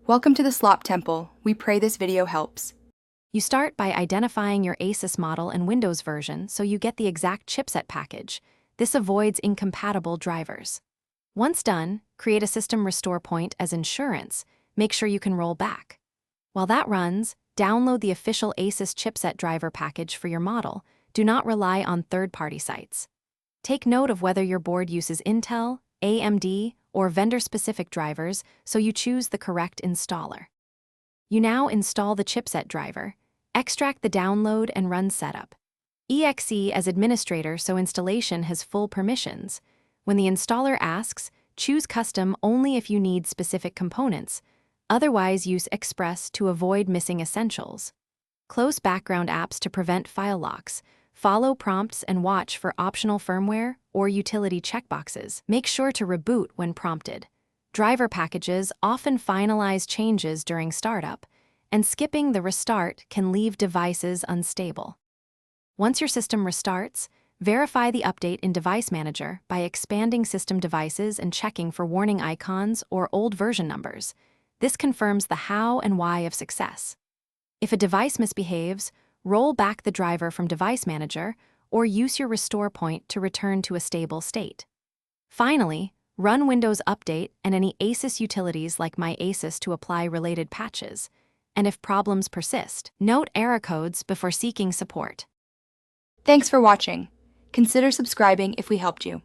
Welcome to the Slop Temple. We pray this video helps. You start by identifying your Asus model and Windows version so you get the exact chipset package. This avoids incompatible drivers. Once done, create a system restore point as insurance. Make sure you can roll back. While that runs, download the official Asus chipset driver package for your model. Do not rely on third-party sites. Take note of whether your board uses Intel, AMD, or vendor-specific drivers so you choose the correct installer. You now install the chipset driver, extract the download and run setup. EXE as administrator so installation has full permissions. When the installer asks, choose custom only if you need specific components. Otherwise, use Express to avoid missing essentials. Close background apps to prevent file locks. Follow prompts and watch for optional firmware or utility checkboxes. Make sure to reboot when prompted. Driver packages often finalize changes during startup, and skipping the restart can leave devices unstable. Once your system restarts, verify the update in Device Manager by expanding system devices and checking for warning icons or old version numbers. This confirms the how and why of success. If a device misbehaves, roll back the driver from Device Manager or use your restore point to return to a stable state. Finally, run Windows Update and any Asus utilities like My Asus to apply related patches. And if problems persist, note error codes before seeking support. Thanks for watching. Consider subscribing if we helped you.